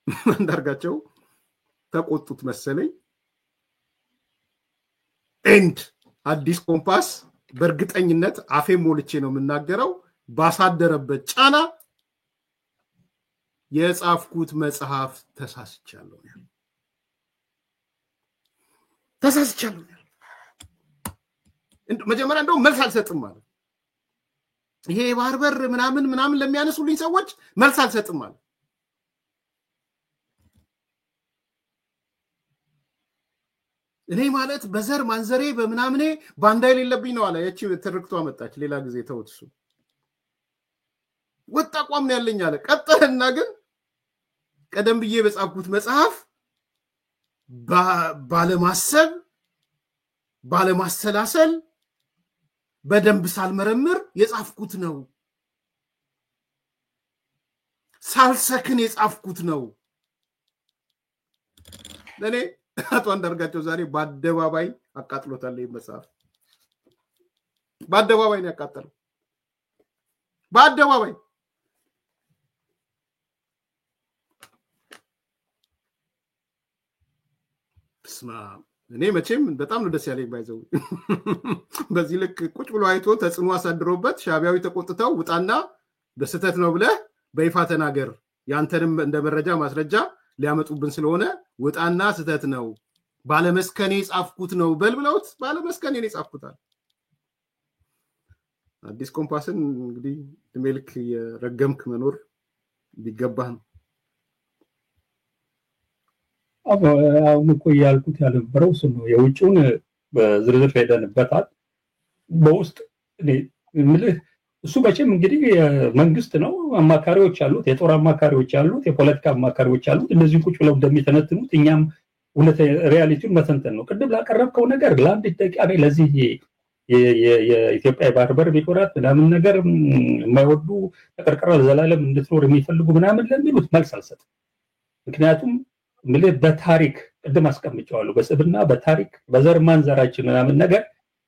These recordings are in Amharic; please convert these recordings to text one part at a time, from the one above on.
አንዳርጋቸው ተቆጡት መሰለኝ ኤንድ አዲስ ኮምፓስ በእርግጠኝነት አፌን ሞልቼ ነው የምናገረው ባሳደረበት ጫና የጻፍኩት መጽሐፍ ተሳስቻለሁ መጀመሪያ እንደው መልስ አልሰጥም ማለት ይሄ ባርበር ምናምን ለሚያነሱልኝ ሰዎች መልስ አልሰጥም ማለት እኔ ማለት በዘር ማንዘሬ በምናምኔ ባንዳይ የሌለብኝ ነው አለ ያቺ ትርክቷ መጣች ሌላ ጊዜ ተውትሱ ወጣ ቋም ነው ያለኝ አለ ቀጠለና ግን ቀደም ብዬ በጻፍኩት መጽሐፍ ባለማሰላሰል በደንብ ሳልመረምር የጻፍኩት ነው ሳልሰክን የጻፍኩት ነው ለኔ አቶ አንዳርጋቸው ዛሬ በአደባባይ አቃጥሎታል መጽሐፍ በአደባባይ ነው ያቃጠለው በአደባባይ ስማ እኔ መቼም በጣም ነው ደስ ያለኝ ባይዘው በዚህ ልክ ቁጭ ብሎ አይቶ ተጽኖ አሳድሮበት ሻቢያዊ ተቆጥተው ውጣና በስተት ነው ብለ በይፋ ተናገር ያንተንም እንደ መረጃ ማስረጃ ሊያመጡብን ስለሆነ ውጣና ስተት ነው ባለመስከኔ ጻፍኩት ነው በልብለውት ባለመስከኔ ነው ጻፍኩታል አዲስ ኮምፓስን እንግዲህ ድሜልክ የረገምክ መኖር ቢገባህ ነው አሁን እኮ ያልኩት ያልነበረው ስሙ የውጭውን በዝርዝር ሄደንበታል በውስጥ ምልህ እሱ መቼም እንግዲህ መንግስት ነው አማካሪዎች አሉት የጦር አማካሪዎች አሉት የፖለቲካ አማካሪዎች አሉት እነዚህ ቁጭ ብለው እንደሚተነትኑት እኛም እውነት ሪያሊቲውን መተንተን ነው ቅድም ላቀረብከው ነገር ለአንድ ደቂቃ ላይ ለዚህ የኢትዮጵያ ባርበር ቢቆራት ምናምን ነገር የማይወዱ ተቀርቀራ ዘላለም እንድትኖር የሚፈልጉ ምናምን ለሚሉት መልስ አልሰጥም ምክንያቱም ምልህ በታሪክ ቅድም አስቀምጨዋለሁ በስብና በታሪክ በዘር ማንዘራችን ምናምን ነገር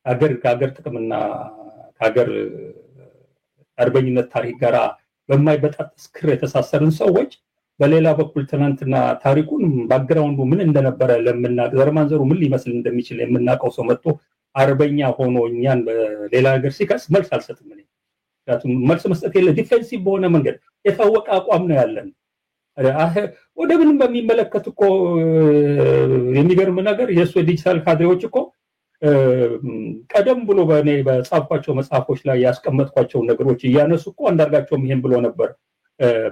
ሀገር ጥቅምና ሀገር አርበኝነት ታሪክ ጋራ በማይበጣጥስ ክር የተሳሰርን ሰዎች በሌላ በኩል ትናንትና ታሪኩን ባክግራውንዱ ምን እንደነበረ ለምናቀር ዘር ማንዘሩ ምን ሊመስል እንደሚችል የምናቀው ሰው መጥቶ አርበኛ ሆኖ እኛን በሌላ ሀገር ሲከስ መልስ አልሰጥም እኔ ምክንያቱም መልስ መስጠት የለ ዲፌንሲቭ በሆነ መንገድ የታወቀ አቋም ነው ያለን ወደ ምንም በሚመለከት እኮ የሚገርም ነገር የሱ ዲጂታል ካድሬዎች እኮ ቀደም ብሎ በኔ በጻፍኳቸው መጽሐፎች ላይ ያስቀመጥኳቸው ነገሮች እያነሱ እኮ አንዳርጋቸውም ይሄን ብሎ ነበር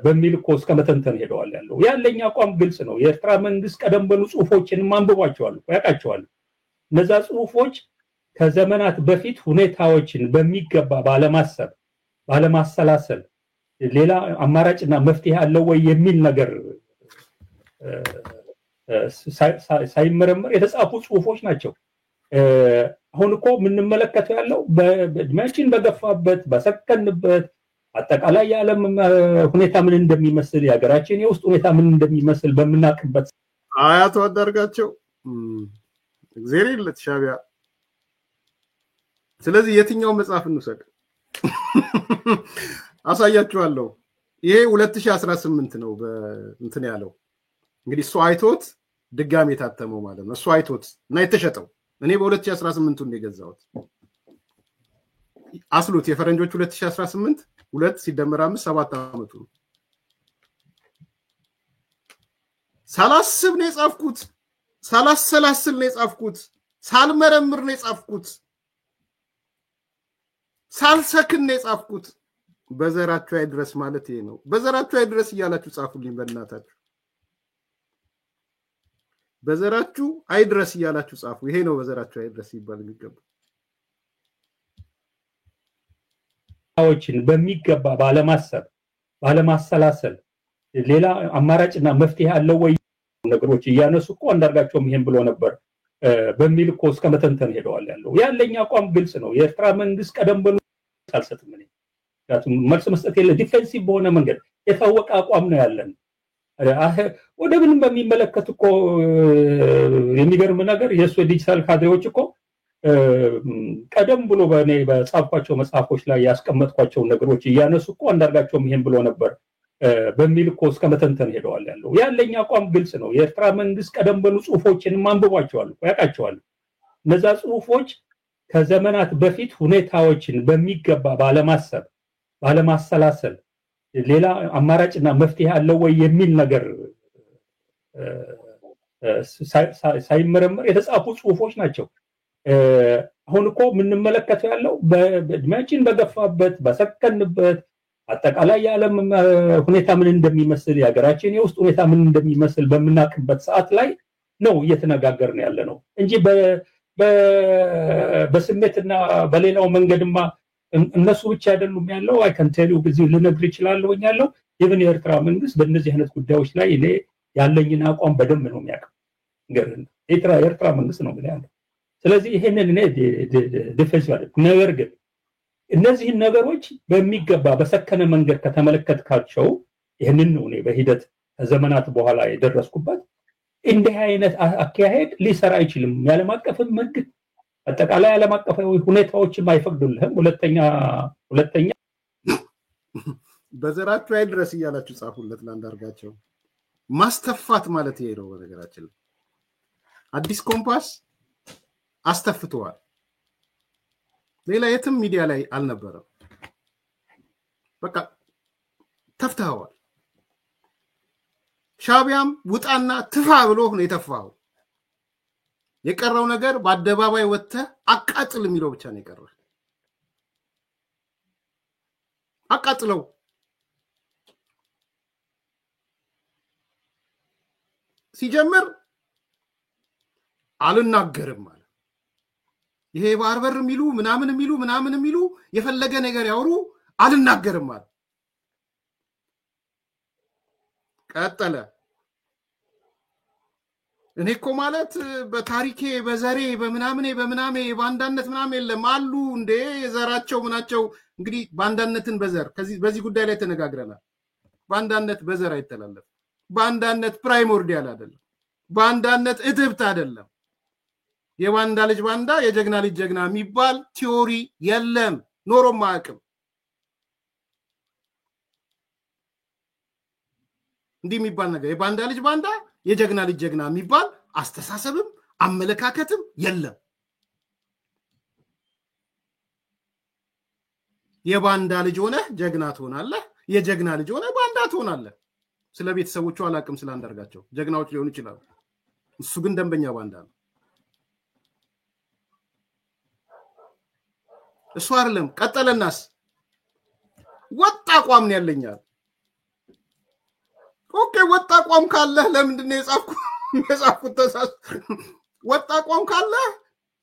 በሚል እኮ እስከ መተንተን ሄደዋል ያለው ያለኛ አቋም ግልጽ ነው የኤርትራ መንግስት ቀደም ብሎ ጽሁፎችን ማንበባቸዋል ያቃቸዋል እነዛ ጽሁፎች ከዘመናት በፊት ሁኔታዎችን በሚገባ ባለማሰላሰል ሌላ አማራጭና መፍትሄ አለው ወይ የሚል ነገር ሳይመረመር የተጻፉ ጽሁፎች ናቸው አሁን እኮ ምንመለከተው ያለው በእድሜያችን በገፋበት በሰከንበት አጠቃላይ የዓለም ሁኔታ ምን እንደሚመስል የሀገራችን የውስጥ ሁኔታ ምን እንደሚመስል በመናቅበት አያቶ አዳርጋቸው እግዚአብሔር ለተሻቢያ ስለዚህ የትኛው መጽሐፍ እንውሰድ አሳያችኋለሁ ይሄ 2018 ነው በእንትን ያለው እንግዲህ እሱ አይቶት ድጋሜ ታተመው ማለት ነው እሱ አይቶት እና የተሸጠው እኔ በ2018 ነው የገዛሁት አስሉት የፈረንጆች 2018 2 ሲደመር 5 7 አመቱ ሳላስብ ነው የጻፍኩት ሳላሰላስል ነው የጻፍኩት ሳልመረምር ነው የጻፍኩት ሳልሰክን ነው የጻፍኩት በዘራችሁ አይድረስ ማለት ይሄ ነው በዘራችሁ አይድረስ ይያላችሁ ጻፉልኝ በእናታችሁ በዘራችሁ አይድረስ ይያላችሁ ጻፉ ይሄ ነው በዘራችሁ አይድረስ ይባል የሚገባ አዎችን በሚገባ ባለማሰላሰል ሌላ አማራጭና መፍትሄ አለው ወይ ነገሮች እያነሱ እኮ አንዳርጋቸውም ይሄን ብሎ ነበር በሚል እኮ እስከ መተንተን ሄደዋል ያለው ያለኛ አቋም ግልጽ ነው የኤርትራ መንግስት ቀደም ብሎ አልሰጥም እኔ ምክንያቱም መልስ መስጠት የለ ዲፌንሲቭ በሆነ መንገድ የታወቀ አቋም ነው ያለን ወደ ምንም በሚመለከት እኮ የሚገርም ነገር የሱ ዲጂታል ካድሬዎች እኮ ቀደም ብሎ በኔ በጻፍኳቸው መጽሐፎች ላይ ያስቀመጥኳቸው ነገሮች እያነሱ እኮ አንዳርጋቸውም ይሄን ብሎ ነበር በሚል እኮ እስከ መተንተን ሄደዋል ያለው። ያለኝ አቋም ግልጽ ነው። የኤርትራ መንግስት ቀደም ብሎ ጽሁፎችን ማንበቧቸዋል ያውቃቸዋል። እነዛ ጽሁፎች ከዘመናት በፊት ሁኔታዎችን በሚገባ ባለማሰብ ባለማሰላሰል ሌላ አማራጭና መፍትሄ አለው ወይ የሚል ነገር ሳይመረመር የተጻፉ ጽሁፎች ናቸው። አሁን እኮ የምንመለከተው ያለው በእድሜያችን በገፋበት በሰከንበት አጠቃላይ የዓለም ሁኔታ ምን እንደሚመስል የሀገራችን የውስጥ ሁኔታ ምን እንደሚመስል በምናውቅበት ሰዓት ላይ ነው እየተነጋገርን ያለ ነው እንጂ በስሜትና በሌላው መንገድማ እነሱ ብቻ አይደሉም ያለው። አይ ካን ቴል ዩ በዚህ ልነግር ይችላል ያለው ኢቭን የኤርትራ መንግስት በእነዚህ አይነት ጉዳዮች ላይ እኔ ያለኝን አቋም በደንብ ነው የሚያውቀው። የኤርትራ መንግስት ነው ያለው። ስለዚህ ይሄንን እኔ ዲፌንስ ማለት ነገር ግን እነዚህን ነገሮች በሚገባ በሰከነ መንገድ ከተመለከትካቸው ይሄንን ነው እኔ በሂደት ከዘመናት በኋላ የደረስኩበት እንዲህ አይነት አካሄድ ሊሰራ አይችልም። ያለም አቀፍ ህግ አጠቃላይ ያለም አቀፋዊ ሁኔታዎችን አይፈቅዱልህም። ሁለተኛ በዘራችሁ አይድረስ እያላችሁ ጻፉለት ለአንዳርጋቸው። ማስተፋት ማለት ይሄ ነው። በነገራችን አዲስ ኮምፓስ አስተፍተዋል። ሌላ የትም ሚዲያ ላይ አልነበረም። በቃ ተፍተዋል። ሻቢያም ውጣና ትፋ ብሎ ነው የተፋው። የቀረው ነገር በአደባባይ ወጥተህ አቃጥል የሚለው ብቻ ነው የቀረው። አቃጥለው ሲጀምር አልናገርም ማለት ይሄ ባርበር የሚሉ ምናምን የሚሉ የፈለገ ነገር ያወሩ አልናገርም ማለት ቀጠለ። እኔ እኮ ማለት በታሪኬ በዘሬ በምናምኔ ባንዳነት ምናምን የለም አሉ እንዴ የዘራቸው ምናቸው። እንግዲህ ባንዳነትን በዘር በዚህ ጉዳይ ላይ ተነጋግረናል። ባንዳነት በዘር አይተላለፍ። ባንዳነት ፕራይሞርዲያል አይደለም። ባንዳነት እትብት አይደለም። የባንዳ ልጅ ባንዳ የጀግና ልጅ ጀግና የሚባል ቲዮሪ የለም፣ ኖሮም አያውቅም። እንዲህ የሚባል ነገር የባንዳ ልጅ ባንዳ የጀግና ልጅ ጀግና የሚባል አስተሳሰብም አመለካከትም የለም። የባንዳ ልጅ ሆነ ጀግና ትሆናለህ፣ የጀግና ልጅ ሆነ ባንዳ ትሆናለህ። ስለ ቤተሰቦቹ አላውቅም፣ ስለ አንዳርጋቸው ጀግናዎች ሊሆኑ ይችላሉ። እሱ ግን ደንበኛ ባንዳ ነው። እሱ አይደለም። ቀጠለናስ ወጣ አቋም ነው ያለኛል። ኦኬ ወጣ አቋም ካለ ለምንድን ነው የጻፍኩት ተሳስ ወጣ አቋም ካለ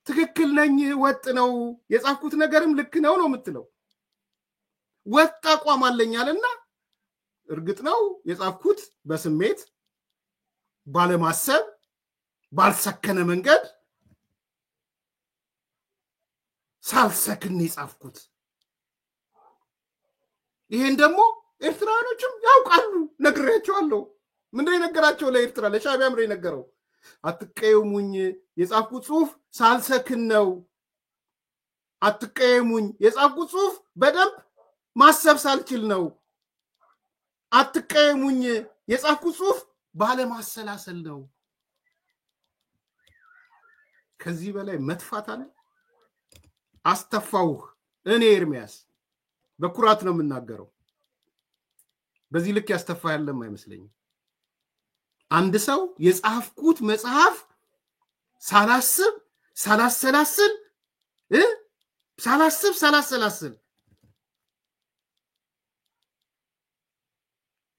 ትክክል ነኝ፣ ወጥ ነው የጻፍኩት ነገርም ልክ ነው የምትለው። ወጣ አቋም አለኛልና እርግጥ ነው የጻፍኩት በስሜት ባለማሰብ ባልሰከነ መንገድ ሳልሰክን የጻፍኩት። ይሄን ደግሞ ኤርትራኖችም ያውቃሉ፣ ነግሬያቸዋለሁ። ምንድነው የነገራቸው ለኤርትራ? ለሻቢያ ምንድነው የነገረው? አትቀየሙኝ፣ የጻፍኩት ጽሁፍ ሳልሰክን ነው። አትቀየሙኝ፣ የጻፍኩት ጽሁፍ በደንብ ማሰብ ሳልችል ነው። አትቀየሙኝ፣ የጻፍኩት ጽሁፍ ባለማሰላሰል ነው። ከዚህ በላይ መጥፋት አለ? አስተፋውህ። እኔ ኤርሚያስ በኩራት ነው የምናገረው። በዚህ ልክ ያስተፋ ያለም አይመስለኝም። አንድ ሰው የጻፍኩት መጽሐፍ ሳላስብ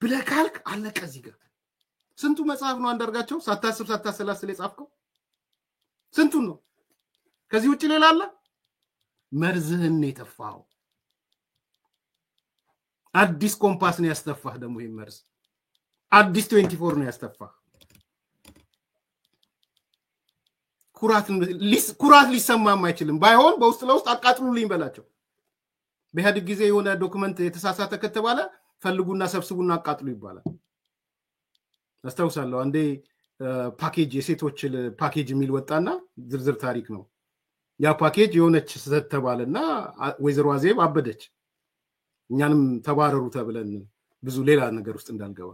ብለህ ካልክ አለቀ። እዚህ ጋር ስንቱ መጽሐፍ ነው አንዳርጋቸው ሳታስብ ሳታሰላስል የጻፍከው? ስንቱን ነው? ከዚህ ውጭ ሌላ አለ? መርዝህን የተፋው አዲስ ኮምፓስ ነው ያስተፋህ። ደግሞ ይሄ መርዝ አዲስ 24 ነው ያስተፋህ። ኩራት ሊሰማም አይችልም። ባይሆን በውስጥ ለውስጥ አቃጥሉልኝ በላቸው። በኢህአዴግ ጊዜ የሆነ ዶክመንት የተሳሳተ ከተባለ ፈልጉና ሰብስቡና አቃጥሉ ይባላል። አስታውሳለሁ አንዴ ፓኬጅ የሴቶች ፓኬጅ የሚል ወጣና ዝርዝር ታሪክ ነው። ያ ፓኬጅ የሆነች ተባለና ወይዘሮ አዜብ አበደች። እኛንም ተባረሩ ተብለን ብዙ ሌላ ነገር ውስጥ እንዳልገባ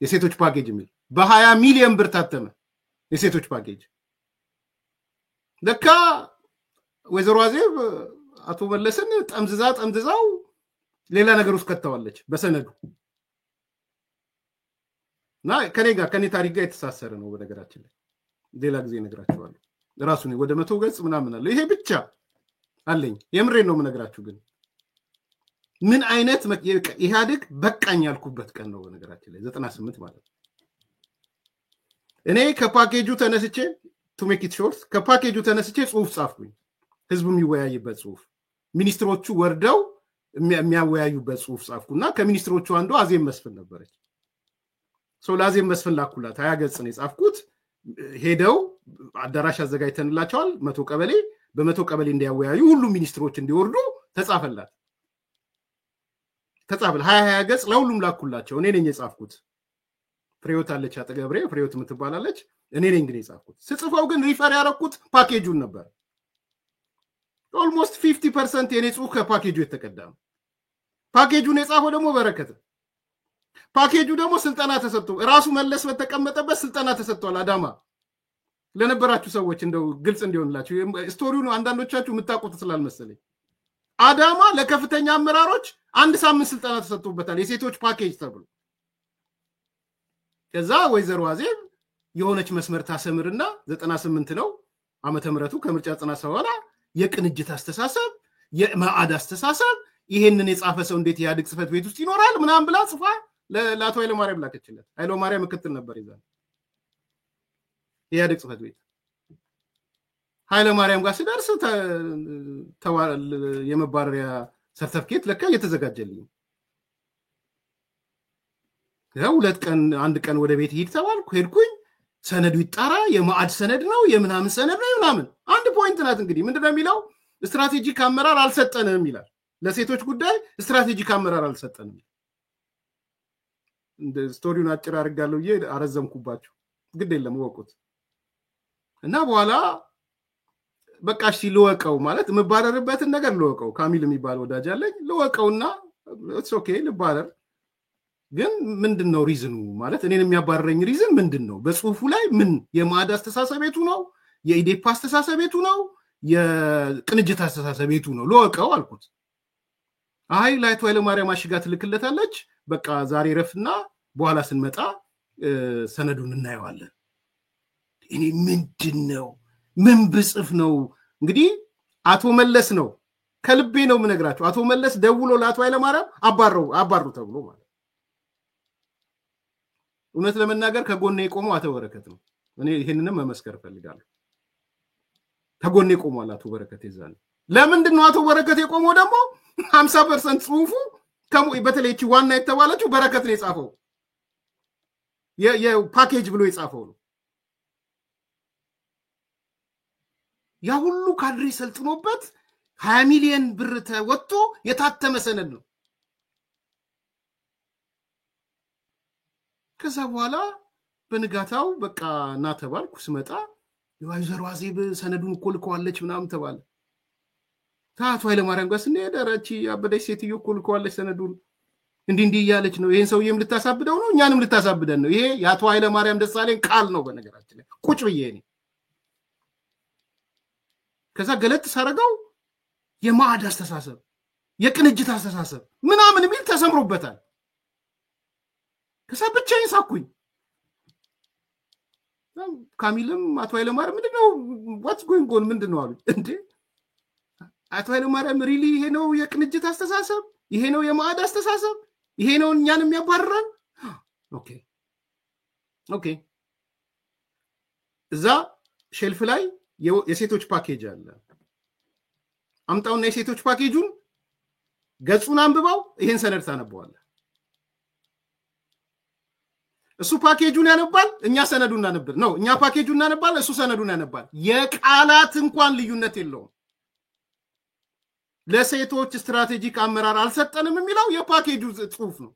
የሴቶች ፓኬጅ የሚል በ20 ሚሊዮን ብር ታተመ የሴቶች ፓኬጅ ለካ ወይዘሮ አዜብ አቶ መለስን ጠምዝዛው ሌላ ነገር ውስጥ ከተዋለች በሰነዱ እና ከኔ ታሪክ ጋር የተሳሰረ ነው በነገራችን ላይ ሌላ ጊዜ ነግራችኋለሁ ራሱን ወደ 100 ገጽ ምናምን አለ ይሄ ብቻ አለኝ የምሬን ነው የምነግራችሁ ግን ምን አይነት ኢህአዴግ በቃኝ ያልኩበት ቀን ነው በነገራችን ላይ 98 ማለት እኔ ከፓኬጁ ተነስቼ to make it short ከፓኬጁ ተነስቼ ጽሁፍ ጻፍኩኝ ህዝቡ የሚወያይበት ጽሁፍ ሚኒስትሮቹ ወርደው የሚያወያዩበት ጽሁፍ ጻፍኩና ከሚኒስትሮቹ አንዱ አዜብ መስፍን ነበረች ላዜብ መስፍን ላኩላት 20 ገጽ ነው የጻፍኩት ሄደው አዳራሽ አዘጋጅተንላቸዋል 100 ቀበሌ በ100 ቀበሌ እንዲያወያዩ ሁሉ ሚኒስትሮች እንዲወርዱ ተጻፈላት 20 ገጽ ለሁሉም ላኩላቸው እኔ ነኝ የጻፍኩት ፍሬዮት አለች አጠገብሬ ፍሬዮት የምትባላለች እኔ ነኝ ግን የጻፍኩት ስጽፈው ግን ሪፈር ያረኩት ፓኬጁን ነበር almost 50% የኔ ጽሁፍ ከፓኬጁ የተቀዳ ነው ፓኬጁን የጻፈው ደግሞ በረከት ፓኬጁ ደግሞ ስልጣና ተሰጥቶ ራሱ መለስ በተቀመጠበት ስልጣና ተሰጥቷል አዳማ ለነበራችሁ ሰዎች እንደው ግልጽ እንዲሆንላችሁ ስቶሪውን አንዳንዶቻችሁ የምታውቁት ስላልመሰለኝ አዳማ ለከፍተኛ አመራሮች አንድ ሳምንት ስልጣና ተሰጥቶበታል የሴቶች ፓኬጅ ተብሎ ከዛ ወይዘሮ አዜብ የሆነች መስመር ታሰምርና 98 ነው ዓመተ ምህረቱ ከምርጫ 97 በኋላ የቅንጅት አስተሳሰብ የማዕድ አስተሳሰብ ይሄንን የጻፈ ሰው እንዴት ያድግ ጽፈት ቤት ውስጥ ይኖራል ምናም ብላ ጽፋ ለአቶ ኃይለ ማርያም ላከችለት ኃይለ ማርያም ምክትል ነበር ይዛል ያድግ ጽፈት ቤት ኃይለ ማርያም ጋር ሲደርስ ተዋል የመባረሪያ ሰርተፍኬት ለካ እየተዘጋጀልኝ ሁለት ቀን አንድ ቀን ወደ ቤት ሄድ ተባልኩ ሄድኩኝ ሰነዱ ይጣራ የማዕድ ሰነድ ነው የምናምን ሰነድ ነው ምናምን አንድ ፖይንት ናት እንግዲህ ምንድነው የሚለው ስትራቴጂክ አመራር አልሰጠንም ይላል ለሴቶች ጉዳይ ስትራቴጂክ አመራር አልሰጠንም እንደ ስቶሪውን አጭር አድርጋለሁ አረዘምኩባችሁ ግድ የለም ወቁት እና በኋላ በቃሽ ልወቀው ማለት መባረርበትን ነገር ልወቀው ካሚል የሚባል ወዳጅ አለኝ ልወቀውና it's okay ልባረር ግን ምንድነው ሪዝኑ ማለት እኔን የሚያባረረኝ ሪዝን ምንድነው በጽሁፉ ላይ ምን የማዕድ አስተሳሰቤቱ ነው የኢዴፓ አስተሳሰቤቱ ነው የቅንጅት አስተሳሰቤቱ ነው ልወቀው አልኩት አይ ላይቶ ኃይለ ማርያም አሽጋ ትልክለታለች በቃ ዛሬ ረፍና በኋላ ስንመጣ ሰነዱን እናየዋለን እኔ ምንድነው ምን ብጽፍ ነው እንግዲህ አቶ መለስ ነው ከልቤ ነው ምነግራችሁ አቶ መለስ ደውሎ ለአቶ ኃይለ ማርያም አባሩ ተብሎ ማለት እውነት ለመናገር ከጎኔ የቆመው አቶ በረከት ነው እኔ ይሄንንም መመስከር ፈልጋለሁ ከጎኔ ቆሟል አቶ በረከት ይዛል ለምንድነው አቶ በረከት የቆመው ደግሞ 50% ጽሁፉ በተለይቺ ዋና የተባለችው በረከት ነው የጻፈው የፓኬጅ ብሎ የጻፈው ነው ያ ሁሉ ካድሬ ሰልጥኖበት 20 ሚሊዮን ብር ተወጥቶ የታተመ ሰነድ ነው ከዛ በኋላ በንጋታው በቃ እና ተባልኩ ስመጣ የወይዘሮ አዜብ ሰነዱን ኮልኮዋለች ምናምን ተባለ ታቶ ኃይለ ማርያም ጋር ስንሄደራቺ አበደች ሴትዮ ኮልኮዋለች ሰነዱን እንዲህ ያለች ነው ይሄን ሰውዬም ልታሳብደው ነው እኛንም ልታሳብደን ነው ይሄ ያቶ ኃይለ ማርያም ደሳለኝ ቃል ነው በነገራችን ላይ ቁጭ ብዬ እኔ ከዛ ገለጥ ሳረጋው የማዕድ አስተሳሰብ የቅንጅት አስተሳሰብ ምናምን የሚል ተሰምሮበታል ከዛ ብቻዬን ሳኩኝ ካሚልም አቶ ኃይለ ማርያም ምንድነው what's going on ምንድነው አሉ እንዴ አቶ ኃይለ ማርያም ሪሊ ይሄ ነው የቅንጅት አስተሳሰብ ይሄ ነው የማዕድ አስተሳሰብ ይሄ ነው እኛን የሚያባርረን ኦኬ እዛ ሼልፍ ላይ የሴቶች ፓኬጅ አለ አምጣውና የሴቶች ፓኬጁን ገጹን አንብባው ይሄን ሰነድ ታነበዋለ እሱ ፓኬጁን ያነባል እኛ ሰነዱን እናነብር ነው እኛ ፓኬጁን እናነባል እሱ ሰነዱን ያነባል የቃላት እንኳን ልዩነት የለውም ለሴቶች ስትራቴጂክ አመራር አልሰጠንም የሚለው የፓኬጁ ጽሁፍ ነው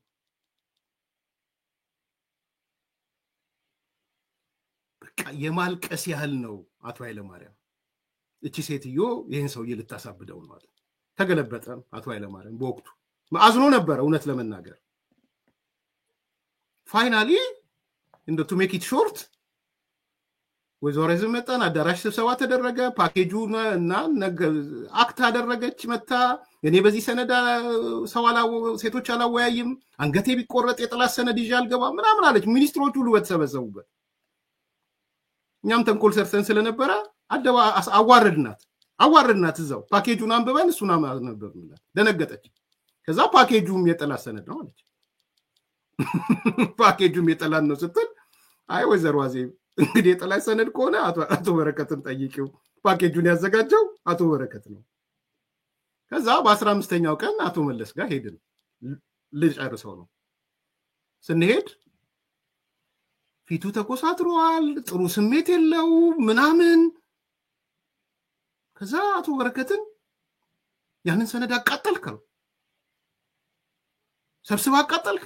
በቃ የማልቀስ ያህል ነው አቶ ኃይለ ማርያም እቺ ሴትዮ ይሄን ሰውዬ ልታሳብደው ነው ማለት ተገለበጠ አቶ ኃይለ ማርያም በወቅቱ አዝኖ ነበር እውነት ለመናገር ፋይናሊ እንደ to make it short ወይዘሮ ዝመጣን አዳራሽ ስብሰባ ተደረገ ፓኬጁን እና አክት አደረገች መታ እኔ በዚህ ሰነዳ ሴቶች አላወያይም አንገቴ ቢቆረጥ የጥላት ሰነድ ይዤ አልገባም ምናምን አለች ሚኒስትሮቹ ሁሉ በተሰበሰቡበት እኛም ተንኮል ሰርተን ስለነበረ አዋረድናት እዛው ፓኬጁን አንብበን እሱን አነበብንላት ደነገጠች ከዛ ፓኬጁም የጥላት ሰነድ ነው አለች ፓኬጁም የጥላት ነው ስትል አይ ወይዘሮ አዜብ እንግዲህ የጥላት ሰነድ ከሆነ አቶ በረከትን ጠይቂው ፓኬጁን ያዘጋጀው አቶ በረከት ነው ከዛ በ15ኛው ቀን አቶ መለስ ጋር ሄድን ልጨርሰው ነው ስንሄድ ፊቱ ተኮሳትሯል ጥሩ ስሜት የለው ምናምን ከዛ አቶ በረከትን ያንን ሰነድ አቃጠልከው ሰብስባ አቃጠልክ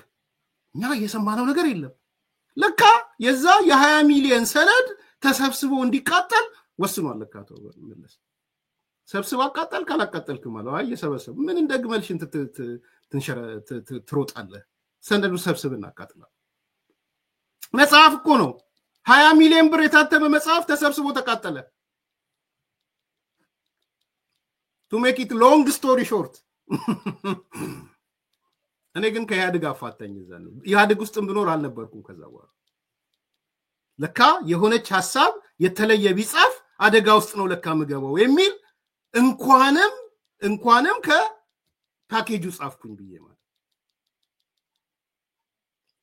እኛ የሰማነው ነገር የለም ለካ የዛ የ20 ሚሊዮን ሰነድ ተሰብስቦ እንዲቃጠል ወስኗል ለካ አቶ መለስ ሰብስባ አቃጠልክ አላቃጠልክ ማለት አይ የሰበሰብ ምን እንደግመልሽን ትሮጣለህ ሰነዱ ሰብስብና አቃጥላ መጽሐፍ እኮ ነው 20 ሚሊዮን ብር የታተመ መጽሐፍ ተሰብስቦ ተቃጠለ to make it long story short እኔ ግን ከያድግ አፋተኝ ዘን ያድግ ውስጥም ብኖር አልነበርኩም ከዛ በኋላ ለካ የሆነች ሐሳብ የተለየ ቢጻፍ አደጋ ውስጥ ነው ለካ መገባው የሚል እንኳንም ከፓኬጁ ጻፍኩኝ ብዬ ማለት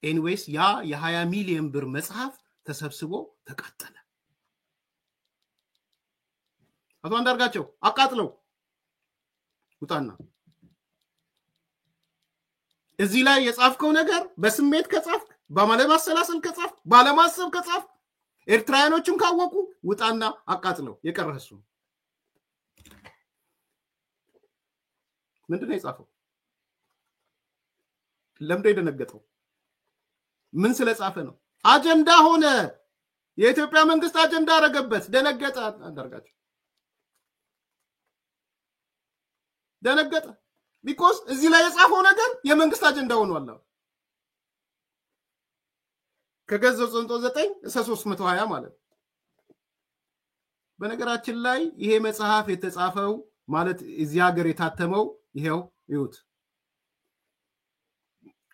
ኤኒዌይስ ያ የ20 ሚሊዮን ብር መጽሐፍ ተሰብስቦ ተቃጠለ አቶ አንዳርጋቸው አቃጥለው ውጣና እዚህ ላይ የጻፍከው ነገር በስሜት ከጻፍክ በማለማሰላሰል ከጻፍክ ባለማሰብ ከጻፍክ ኤርትራያኖችም ካወቁ ውጣና አቃጥለው የቀረህሱ ምንድነው የጻፈው ለምንድነው የደነገጠው ምን ስለጻፈ ነው አጀንዳ ሆነ የኢትዮጵያ መንግስት አጀንዳ አረገበት ደነገጠ አንዳርጋቸው ደነገጠ because እዚህ ላይ የጻፈው ነገር የመንግስት አጀንዳ ሆኗል ከገዘው 9 እስከ 320 ማለት በነገራችን ላይ ይሄ መጽሐፍ የተጻፈው ማለት እዚህ ሀገር የታተመው ይሄው ይሁት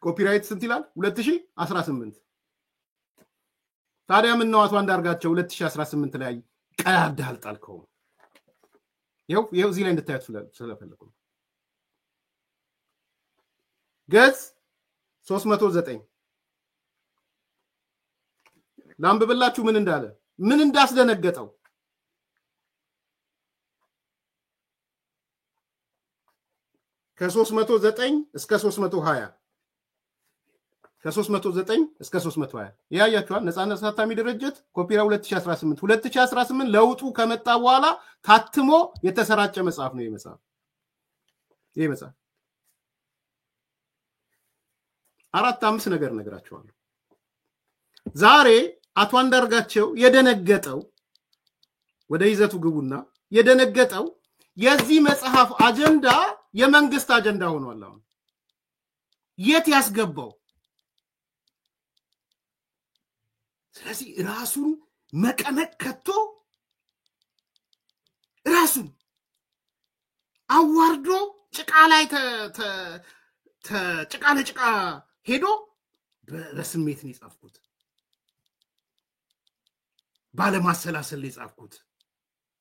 ኮፒራይት ስንት ይላል 2018 ታዲያ ምን ነው አቶ አንዳርጋቸው 2018 ላይ ቀዳዳል ጣልከው ይሄው እዚህ ላይ እንድታዩት ስለፈለኩ ገጽ 309 ላምብብላችሁ ምን እንዳለ ምን እንዳስደነገጠው ከ309 እስከ 320 ከ309 እስከ 320 ያያችኋል ነፃነት ሳታሚ ድርጅት ኮፒራ 2018 ለውጡ ከመጣ በኋላ ታትሞ የተሰራጨ መጽሐፍ ነው ይሄ መጽሐፍ 4-5 ነገር ነግራችኋለሁ ዛሬ አቶ አንዳርጋቸው የደነገጠው ወደ ይዘቱ ግቡና የደነገጠው የዚህ መጽሐፍ አጀንዳ የመንግስት አጀንዳ ሆኗል አሁን የት ያስገባው ስለዚህ ራሱን መቀመቅ ከቶ ራሱን አዋርዶ ጭቃ ላይ ጭቃ ለጭቃ ሄዶ በስሜት ነው የጻፍኩት ባለማሰላሰል ነው የጻፍኩት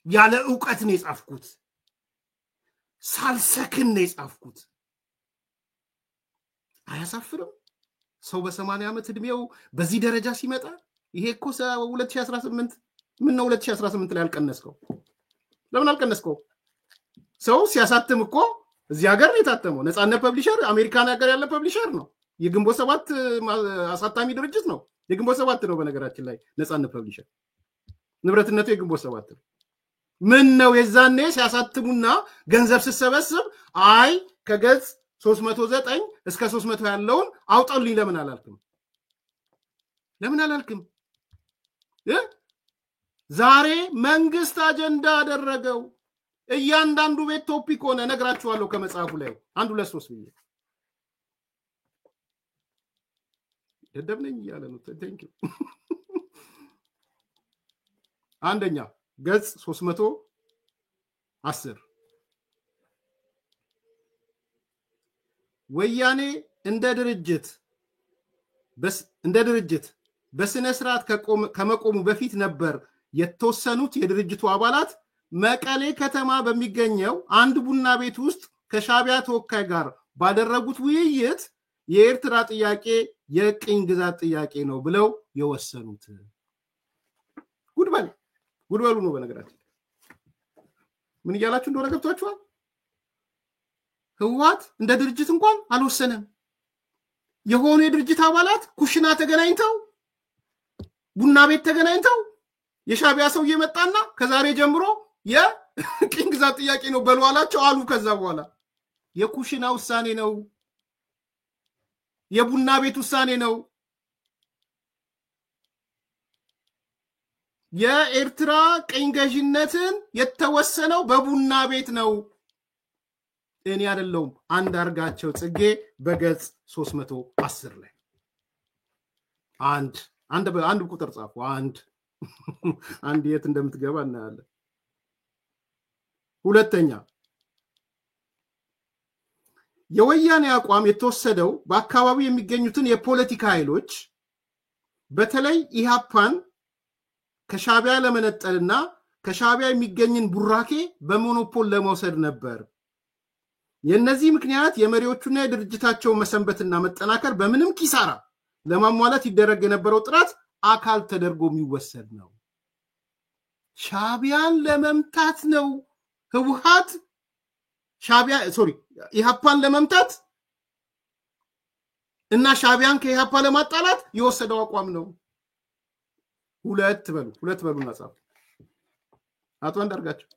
ያለ ዕውቀት ነው የጻፍኩት ሳልሰክን ነው የጻፍኩት አያሳፍርም ሰው በ80 ዓመት እድሜው በዚህ ደረጃ ሲመጣ ይሄ እኮ 2018 ምን ነው 2018 ላይ አልቀነስከው ለምን አልቀነስከው ሰው ሲያሳትም እኮ እዚህ ሀገር ነው የታተመው ነፃነት ፐብሊሸር አሜሪካን ሀገር ያለ ፐብሊሸር ነው የግንቦት 7 አሳታሚ ድርጅት ነው የግንቦት 7 ነው በነገራችን ላይ ነፃነት ፐብሊሸር ንብረትነቱ የግንቦት 7 ነው ምን ነው የዛኔ ሲያሳትሙና ገንዘብ ሲሰበስብ አይ ከገጽ 309 እስከ 300 ያለውን አውጣልኝ ለምን አላልክም ዛሬ መንግስት አጀንዳ አደረገው እያንዳንዱ ቤት ቶፒክ ሆነ ነግራችኋለሁ ከመጽሐፉ ላይ 1 2 3 ብዬ ደደብነኝ እያለ ነው። ቴንክ ዩ። አንደኛ ገጽ 310 ወያኔ እንደ ድርጅት በስነ ስርዓት ከመቆሙ በፊት ነበር የተወሰኑት የድርጅቱ አባላት መቀሌ ከተማ በሚገኘው አንድ ቡና ቤት ውስጥ ከሻቢያ ተወካይ ጋር ባደረጉት ውይይት የኤርትራ ጥያቄ የቅኝ ግዛት ጥያቄ ነው ብለው የወሰኑት። ጉድበሉ ነው። በነገራችን ምን እያላችሁ እንደሆነ ገብቷችኋል? ህወሓት እንደ ድርጅት እንኳን አልወሰነም። የሆኑ የድርጅት አባላት ኩሽና ተገናኝተው ቡና ቤት ተገናኝተው የሻቢያ ሰው እየመጣና ከዛሬ ጀምሮ የቅኝ ግዛት ጥያቄ ነው በሉ አላቸው አሉ። ከዛ በኋላ የኩሽና ውሳኔ ነው፣ የቡና ቤት ውሳኔ ነው። የኤርትራ ቅኝ ገዥነትን የተወሰነው በቡና ቤት ነው። እኔ አይደለሁም፣ አንዳርጋቸው ጽጌ በገጽ 310 ላይ አንድ ቁጥር ጻፉ። አንድ የት እንደምትገባ እናያለን። ሁለተኛ የወያኔ አቋም የተወሰደው በአካባቢው የሚገኙትን የፖለቲካ ኃይሎች በተለይ ኢሃፓን ከሻቢያ ለመነጠልና ከሻቢያ የሚገኝን ቡራኬ በሞኖፖል ለመውሰድ ነበር። የነዚህ ምክንያት የመሪዎቹና የድርጅታቸው መሰንበትና መጠናከር በምንም ኪሳራ ለማሟላት ይደረግ የነበረው ጥረት አካል ተደርጎ የሚወሰድ ነው። ሻቢያን ለመምታት ነው ህወሓት ኢሃፓን ለመምታት እና ሻቢያን ከኢሃፓ ለማጣላት የወሰደው አቋም ነው። ሁለት በሉና ጻፉ። አቶ አንዳርጋቸው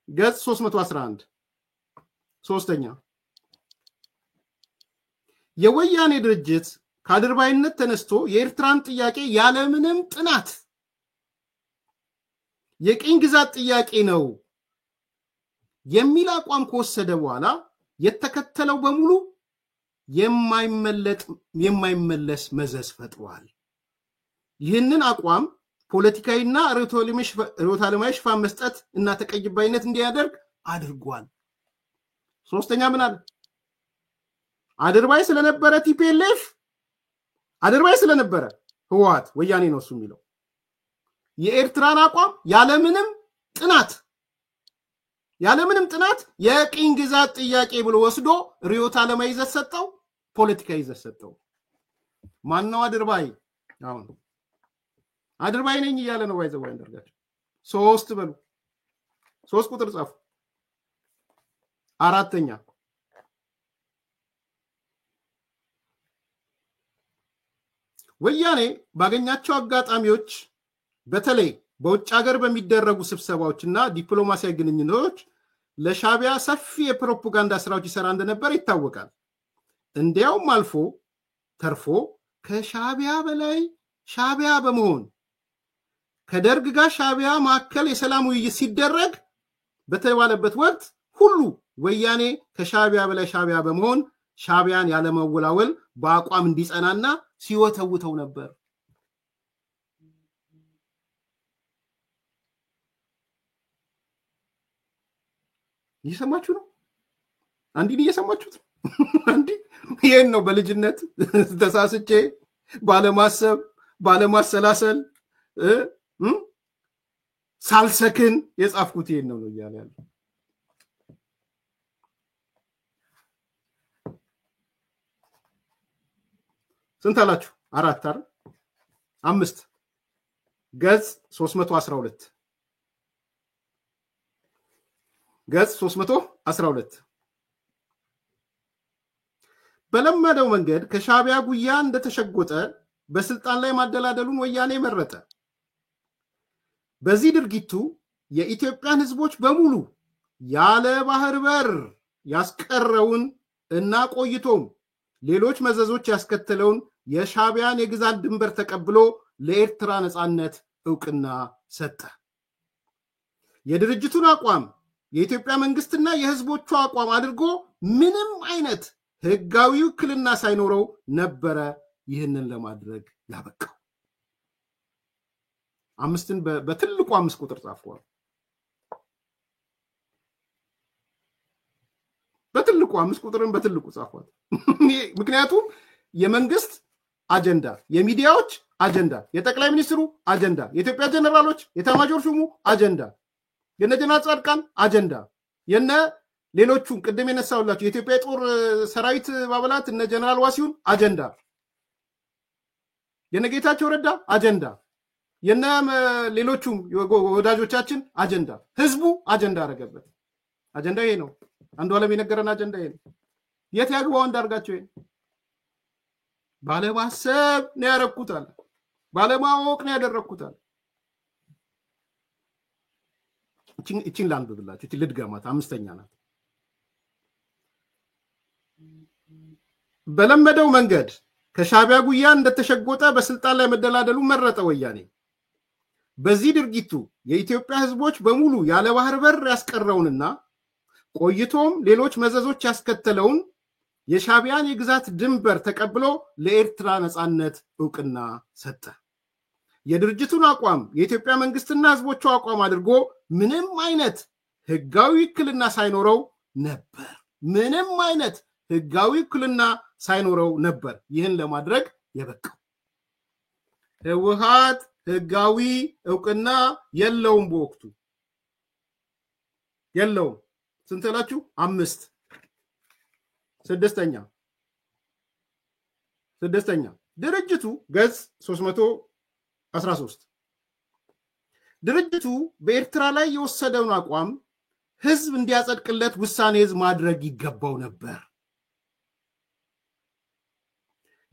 ገጽ 311 ሶስተኛ የወያኔ ድርጅት ከአድርባይነት ተነስቶ የኤርትራን ጥያቄ ያለምንም ጥናት የቅኝ ግዛት ጥያቄ ነው የሚል አቋም ከወሰደ በኋላ የተከተለው በሙሉ የማይመለስ መዘዝ ፈጥሯል። ይህንን አቋም ፖለቲካዊና ርዕዮተ ዓለማዊ ሽፋን መስጠት እና ተቀባይነት እንዲያደርግ አድርጓል። ሶስተኛ ምን አለ? አድርባይ ስለነበረ ቲፒኤልኤፍ አድርባይ ስለነበረ ህወሓት ወያኔ ነው እሱ የሚለው የኤርትራን አቋም ያለምንም ጥናት የቅኝ ግዛት ጥያቄ ብሎ ወስዶ ርዕዮተ ዓለማዊ ይዘት ሰጠው፣ ፖለቲካዊ ይዘት ሰጠው። ማነው አድርባይ? አሁን አድርባይ ነኝ እያለ ነው ባይዘው አንዳርጋቸው። 3 ቁጥር ጻፉ። አራተኛ ወያኔ ባገኛቸው አጋጣሚዎች በተለይ በውጭ ሀገር በሚደረጉ ስብሰባዎችና ዲፕሎማሲያዊ ግንኙነቶች ለሻቢያ ሰፊ የፕሮፓጋንዳ ስራዎች ይሰራ እንደነበር ይታወቃል። እንዲያውም አልፎ ተርፎ ከሻቢያ በላይ ሻቢያ በመሆን ከደርግ ጋር ሻቢያ ማከል የሰላም ውይይት ሲደረግ በተባለበት ወቅት ሁሉ ወያኔ ከሻቢያ በላይ ሻቢያ በመሆን ሻቢያን ያለመወላወል በአቋም እንዲጸናና ሲወተውተው ነበር። እየሰማችሁ ነው? አንዲን እየሰማችሁት? አንዲ ይሄን ነው በልጅነት ተሳስቼ ባለማሰብ ባለማሰላሰል ሳልሰክን የጻፍኩት ይሄን ነው እያለ ያለው። ስንት አላችሁ? 4 አይደል? 5 ገጽ 312 ገጽ 312 በለመደው መንገድ ከሻቢያ ጉያ እንደተሸጎጠ በስልጣን ላይ ማደላደሉን ወያኔ መረጠ። በዚህ ድርጊቱ የኢትዮጵያን ህዝቦች በሙሉ ያለ ባህር በር ያስቀረውን እና ቆይቶም ሌሎች መዘዞች ያስከተለውን የሻቢያን የግዛት ድንበር ተቀብሎ ለኤርትራ ነፃነት ዕውቅና ሰጠ። የድርጅቱን አቋም የኢትዮጵያ መንግስትና የህዝቦቹ አቋም አድርጎ ምንም አይነት ህጋዊ ውክልና ሳይኖረው ነበረ ይህንን ለማድረግ ያበቃው። አምስትን በትልቁ 5 ቁጥር ጻፈዋል። በትልቁ 5 ቁጥርን በትልቁ ጻፈዋል። ምክንያቱም የመንግስት አጀንዳ፣ የሚዲያዎች አጀንዳ፣ የጠቅላይ ሚኒስትሩ አጀንዳ፣ የኢትዮጵያ ጀነራሎች የኤታማዦር ሹሙ አጀንዳ፣ የነ ጀነራል ጻድቃን አጀንዳ፣ የነ ሌሎቹም ቅድም የነሳውላችሁ የኢትዮጵያ ጦር ሰራዊት አባላት እነ ጀነራል ዋሲሁን አጀንዳ፣ የነ ጌታቸው ረዳ አጀንዳ፣ የነ ሌሎቹም ወዳጆቻችን አጀንዳ፣ ህዝቡ አጀንዳ አረገበት። አጀንዳ ይሄ ነው። አንዱ ዓለም የነገረን አጀንዳ ይሄ ነው። የት ያግባው እንዳርጋቸው ይሄ ባለማሰብ ነው ያረኩታል፣ ባለማወቅ ነው ያደረኩታል። እቺን ላንብብላችሁ፣ እቺ ልድገማት፣ 5ኛ ናት። በለመደው መንገድ ከሻቢያ ጉያ እንደተሸጎጠ በስልጣን ላይ መደላደሉ መረጠ ወያኔ። በዚህ ድርጊቱ የኢትዮጵያ ህዝቦች በሙሉ ያለ ባህር በር ያስቀረውንና ቆይቶም ሌሎች መዘዞች ያስከተለውን የሻቢያን የግዛት ድንበር ተቀብሎ ለኤርትራ ነፃነት ዕውቅና ሰጠ። የድርጅቱን አቋም የኢትዮጵያ መንግስትና ህዝቦቹ አቋም አድርጎ ምንም አይነት ህጋዊ ውክልና ሳይኖረው ነበር። ምንም አይነት ህጋዊ ውክልና ሳይኖረው ነበር ይህን ለማድረግ የበቃው። ህወሓት ህጋዊ ዕውቅና የለውም፣ በወቅቱ የለውም። ስንት ላችሁ? 5። ስድስተኛ ድርጅቱ ገጽ 313 ድርጅቱ በኤርትራ ላይ የወሰደውን አቋም ህዝብ እንዲያጸድቅለት ውሳኔ ህዝብ ማድረግ ይገባው ነበር።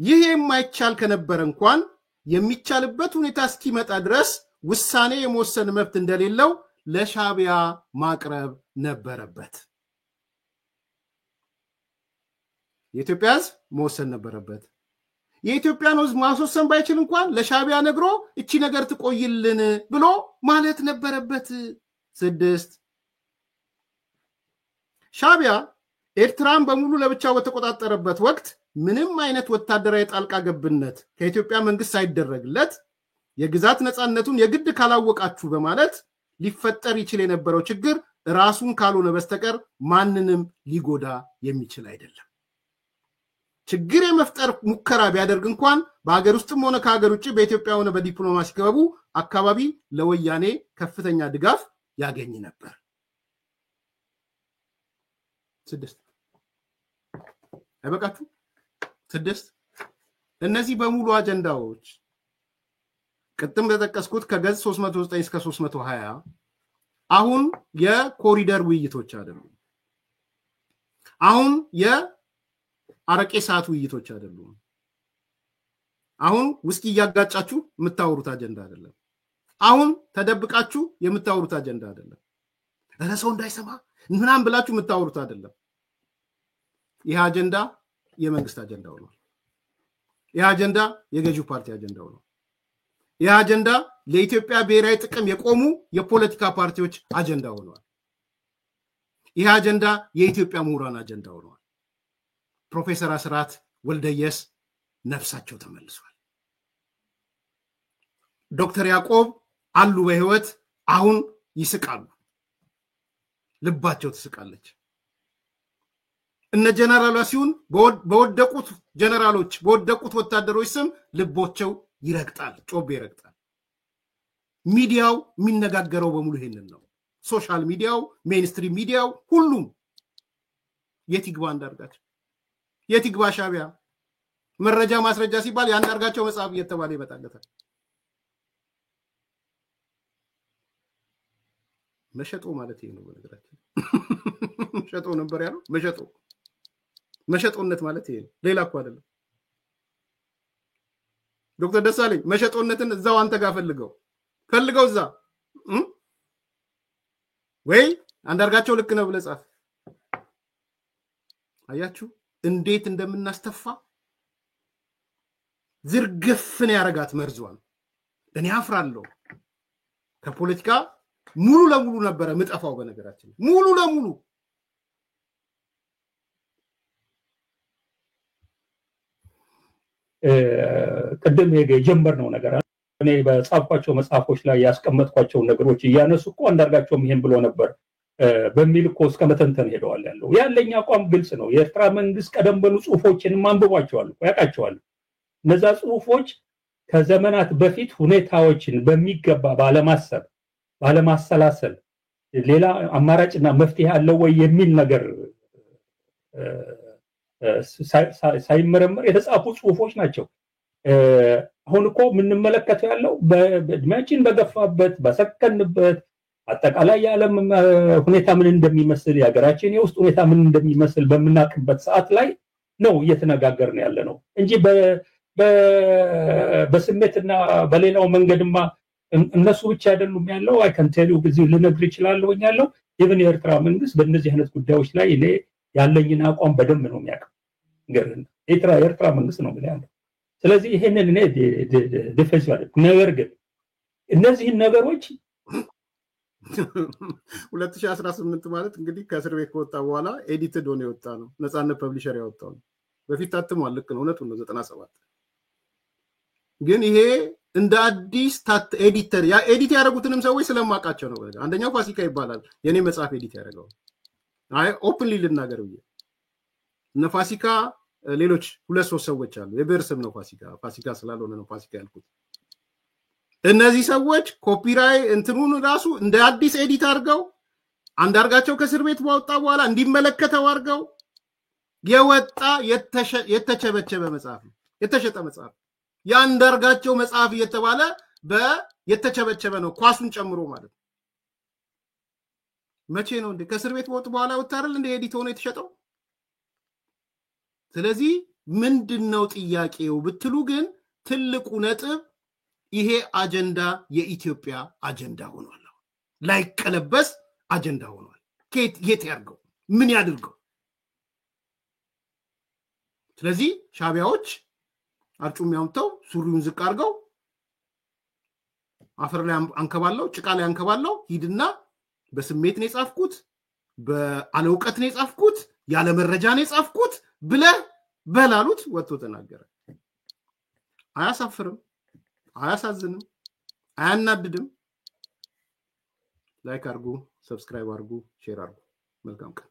ይህ የማይቻል ከነበረ እንኳን የሚቻልበት ሁኔታ እስኪመጣ ድረስ ውሳኔ የመወሰን መብት እንደሌለው ለሻቢያ ማቅረብ ነበረበት። የኢትዮጵያ ህዝብ መወሰን ነበረበት። የኢትዮጵያን ህዝብ ማስወሰን ባይችል እንኳን ለሻቢያ ነግሮ እቺ ነገር ትቆይልን ብሎ ማለት ነበረበት። 6 ሻቢያ ኤርትራን በሙሉ ለብቻው በተቆጣጠረበት ወቅት ምንም አይነት ወታደራዊ ጣልቃ ገብነት ከኢትዮጵያ መንግስት ሳይደረግለት የግዛት ነፃነቱን የግድ ካላወቃችሁ በማለት ሊፈጠር ይችል የነበረው ችግር ራሱን ካልሆነ በስተቀር ማንንም ሊጎዳ የሚችል አይደለም። ችግር የመፍጠር ሙከራ ቢያደርግ እንኳን በአገር ውስጥም ሆነ ከሀገር ውጭ በኢትዮጵያ ሆነ በዲፕሎማሲ ክበቡ አካባቢ ለወያኔ ከፍተኛ ድጋፍ ያገኝ ነበር። 6 አይበቃችሁ? 6 እነዚህ በሙሉ አጀንዳዎች ቅድም በተጠቀስኩት ከገጽ 309 እስከ 320 አሁን የኮሪደር ውይይቶች አይደሉም። አሁን የአረቄ ሰዓት ውይይቶች አይደሉም። አሁን ውስኪ እያጋጫችሁ የምታወሩት አጀንዳ አይደለም። አሁን ተደብቃችሁ የምታወሩት አጀንዳ አይደለም። እረ ሰው እንዳይሰማ ምናምን ብላችሁ የምታወሩት አይደለም። ይህ አጀንዳ የመንግስት አጀንዳ ሆኗል። ይህ አጀንዳ የገዢው ፓርቲ አጀንዳ ሆኗል። ይህ አጀንዳ ለኢትዮጵያ ብሔራዊ ጥቅም የቆሙ የፖለቲካ ፓርቲዎች አጀንዳ ሆኗል። ይህ አጀንዳ የኢትዮጵያ ምሁራን አጀንዳ ሆኗል። ፕሮፌሰር አስራት ወልደየስ ነፍሳቸው ተመልሷል። ዶክተር ያዕቆብ አሉ በህይወት አሁን ይስቃሉ። ልባቸው ትስቃለች። እነ ጀነራል ዋሲሁን በወደቁት ጀነራሎች በወደቁት ወታደሮች ስም ልቦቸው ይረግጣል፣ ጮቤ ይረግጣል። ሚዲያው የሚነጋገረው በሙሉ ይሄንን ነው። ሶሻል ሚዲያው፣ ሜንስትሪም ሚዲያው፣ ሁሉም የትግባ አንዳርጋቸው፣ የትግባ ሻቢያ መረጃ ማስረጃ ሲባል ያንዳርጋቸው መጽሐፍ እየተባለ ይመጣለታል። መሸጦ ማለት ይሄ ነው። በነገራችን መሸጦ ነበር ያለው። መሸጦነት ማለት ይሄ ነው፣ ሌላ እኮ አይደለም። ዶክተር ደሳለኝ መሸጦነትን እዛው አንተ ጋር ፈልገው እዛ ወይ አንዳርጋቸው ልክ ነው ብለህ ጻፍ። አያችሁ እንዴት እንደምናስተፋ ዝርግፍን ያረጋት መርዟል። እኔ አፍራለሁ። ከፖለቲካ ሙሉ ለሙሉ ነበር ምጠፋው። በነገራችን ሙሉ ለሙሉ ቅድም የጀመርነው ነገር እኔ በጻፍኳቸው መጽሐፎች ላይ ያስቀመጥኳቸው ነገሮች እያነሱ እኮ አንዳርጋቸውም ይሄን ብሎ ነበር በሚል እኮ እስከ መተንተን ሄደዋል ያለው ያለኛ አቋም ግልጽ ነው የኤርትራ መንግስት ቀደም ብሎ ጽሁፎችን ማንበቧቸዋል ያቃቸዋል እነዛ ጽሁፎች ከዘመናት በፊት ሁኔታዎችን በሚገባ ባለማሰብ ባለማሰላሰል ሌላ አማራጭና መፍትሄ አለው ወይ የሚል ነገር ሳይመረመር የተጻፉ ጽሁፎች ናቸው አሁን እኮ ምንመለከተው ያለው በእድሜያችን በገፋበት በሰከንበት አጠቃላይ የዓለም ሁኔታ ምን እንደሚመስል የሀገራችን የውስጥ ሁኔታ ምን እንደሚመስል በመናቅበት ሰዓት ላይ ነው እየተነጋገርን ያለ ነው እንጂ በስሜትና በሌላው መንገድማ እነሱ ብቻ አይደሉም ያለው አይ ካን ቴል ዩ ግዚ ልነግር ይችላልው ያለው ኢቭን የኤርትራ መንግስት በእነዚህ አይነት ጉዳዮች ላይ እኔ ያለኝን አቋም በደንብ ነው የሚያውቀው ገርን የኤርትራ መንግስት ነው ያለው ስለዚህ ይሄንን እኔ ዲፌንስ ያደርግ ነገር ግን እነዚህ ነገሮች 2018 ማለት እንግዲህ ከእስር ቤት ከወጣ በኋላ ኤዲትድ ሆነ የወጣ ነው ነፃነት ፐብሊሸር ያወጣው በፊት ታትሟል ልክ ነው እውነቱን ነው 97 ግን ይሄ እንደ አዲስ ኤዲተር ያ ኤዲት ያደረጉትንም ሰዎች ስለማቃቸው ነው አንደኛው ፋሲካ ይባላል የኔ መጽሐፍ ኤዲት ያደረገው አይ ኦፕንሊ ልናገር ብዬ እነ ፋሲካ ሌሎች ሁለት ሶስት ሰዎች አሉ የብሔር ስም ነው ፋሲካ ስላልሆነ ነው ፋሲካ ያልኩት እነዚህ ሰዎች ኮፒራይት እንትኑን ራሱ እንደ አዲስ ኤዲት አድርገው አንዳርጋቸው ከእስር ቤት ወጣ በኋላ እንዲመለከተው አድርገው የወጣ የተቸበቸበ መጽሐፍ የተሸጠ መጽሐፍ ያንዳርጋቸው መጽሐፍ እየተባለ የተቸበቸበ ነው ኳሱን ጨምሮ ማለት መቼ ነው እንደ ከእስር ቤት ወጥ በኋላ ወጣረል እንደ ኤዲት ሆኖ የተሸጠው ስለዚህ ምንድነው ጥያቄው ብትሉ ግን ትልቁ ነጥብ ይሄ አጀንዳ የኢትዮጵያ አጀንዳ ሆኗል ላይቀለበስ አጀንዳ ሆኗል የት ያርገው ምን ያድርገው ስለዚህ ሻቢያዎች አርጩም ያምተው ሱሪውን ዝቅ አድርገው አፈር ላይ አንከባለው ጭቃ ላይ አንከባለው ሂድና በስሜት ነው የጻፍኩት በአለውቀት ነው የጻፍኩት ያለ መረጃ ነው የጻፍኩት ብለ በላሉት ወጥቶ ተናገረ አያሳፍርም አያሳዝንም አያናድድም ላይክ አርጉ ሰብስክራይብ አርጉ ሼር አርጉ መልካም ቀን